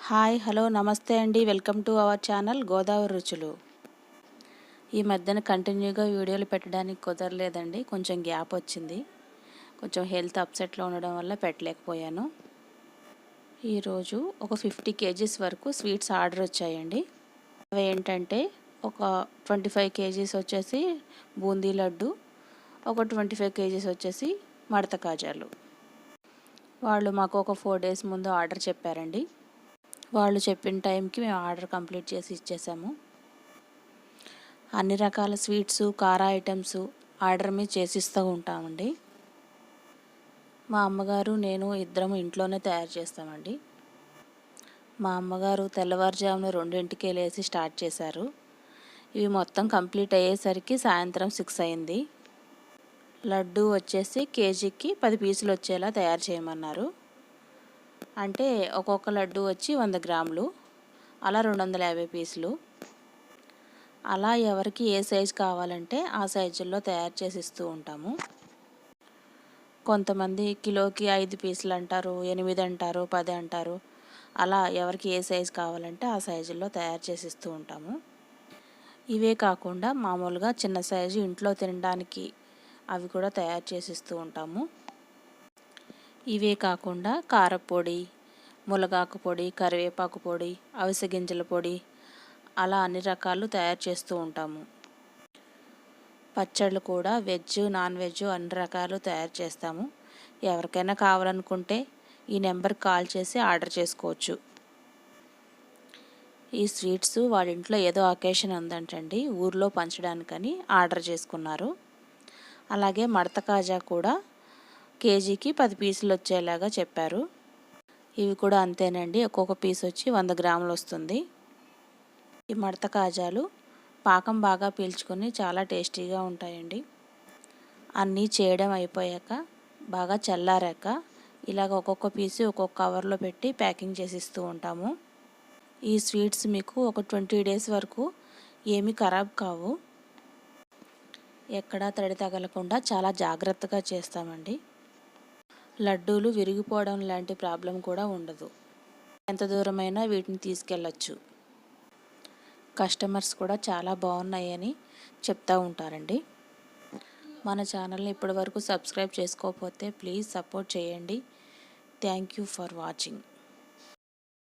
Hi hello నమస్తే అండి. Welcome to our channel Godavari రుచులు. ఈ మధ్యన కంటిన్యూగా వీడియోలు పెట్టడానికి కుదరలేదండి. కొంచెం గ్యాప్ వచ్చింది. కొంచెం హెల్త్ అప్సెట్లో ఉండడం వల్ల పెట్టలేకపోయాను. ఈరోజు ఒక 50 కేజీస్ వరకు స్వీట్స్ ఆర్డర్ వచ్చాయండి. అవి ఏంటంటే ఒక 25 కేజీస్ వచ్చేసి బూందీ లడ్డు, ఒక 25 కేజీస్ వచ్చేసి మడత కాజాలు. వాళ్ళు మాకు ఒక 4 డేస్ ముందు ఆర్డర్ చెప్పారండి. వాళ్ళు చెప్పిన టైంకి మేము ఆర్డర్ కంప్లీట్ చేసి ఇచ్చేసాము. అన్ని రకాల స్వీట్స్, కార ఐటమ్స్ ఆర్డర్ మీద చేసిస్తూ ఉంటామండి. మా అమ్మగారు నేను ఇద్దరం ఇంట్లోనే తయారు చేస్తామండి. మా అమ్మగారు తెల్లవారుజామున 2ంటికే లేచి స్టార్ట్ చేశారు. ఇవి మొత్తం కంప్లీట్ అయ్యేసరికి సాయంత్రం 6 అయింది. లడ్డు వచ్చేసి కేజీకి 10 పీసులు వచ్చేలా తయారు చేయమన్నారు. అంటే ఒక్కొక్క లడ్డు వచ్చి 100 గ్రాములు, అలా 250 పీసులు. అలా ఎవరికి ఏ సైజు కావాలంటే ఆ సైజుల్లో తయారు చేసి ఇస్తూ ఉంటాము. కొంతమంది కిలోకి 5 పీసులు అంటారు, 8 అంటారు, 10 అంటారు. అలా ఎవరికి ఏ సైజు కావాలంటే ఆ సైజుల్లో తయారు చేసి ఇస్తూ ఉంటాము. ఇవే కాకుండా మామూలుగా చిన్న సైజు ఇంట్లో తినడానికి అవి కూడా తయారు చేసి ఇస్తూ ఉంటాము. ఇవే కాకుండా కారపొడి, ములగాకు పొడి, కరివేపాకు పొడి, అవిసె గింజల పొడి, అలా అన్ని రకాలు తయారు చేస్తూ ఉంటాము. పచ్చళ్ళు కూడా వెజ్, నాన్ వెజ్ అన్ని రకాలు తయారు చేస్తాము. ఎవరికైనా కావాలనుకుంటే ఈ నెంబర్కి కాల్ చేసి ఆర్డర్ చేసుకోవచ్చు. ఈ స్వీట్స్ వాళ్ళ ఇంట్లో ఏదో అకేషన్ ఉందంటండి, ఊర్లో పంచడానికని ఆర్డర్ చేసుకున్నారు. అలాగే మడత కాజా కూడా కేజీకి 10 పీసులు వచ్చేలాగా చెప్పారు. ఇవి కూడా అంతేనండి, ఒక్కొక్క పీస్ వచ్చి 100 గ్రాములు వస్తుంది. ఈ మడత కాజాలు పాకం బాగా పీల్చుకొని చాలా టేస్టీగా ఉంటాయండి. అన్నీ చేయడం అయిపోయాక బాగా చల్లారాక ఇలాగ ఒక్కొక్క పీసు ఒక్కొక్క కవర్లో పెట్టి ప్యాకింగ్ చేసి ఇస్తూ ఉంటాము. ఈ స్వీట్స్ మీకు ఒక 20 డేస్ వరకు ఏమీ ఖరాబ్ కావు. ఎక్కడా తడి తగలకుండా చాలా జాగ్రత్తగా చేస్తామండి. లడ్డూలు విరిగిపోవడం లాంటి ప్రాబ్లం కూడా ఉండదు. ఎంత దూరమైనా వీటిని తీసుకెళ్ళచ్చు. కస్టమర్స్ కూడా చాలా బాగున్నాయని చెప్తూ ఉంటారండి. మన ఛానల్ని ఇప్పటివరకు సబ్స్క్రైబ్ చేసుకోకపోతే ప్లీజ్ సపోర్ట్ చేయండి. Thank you for watching.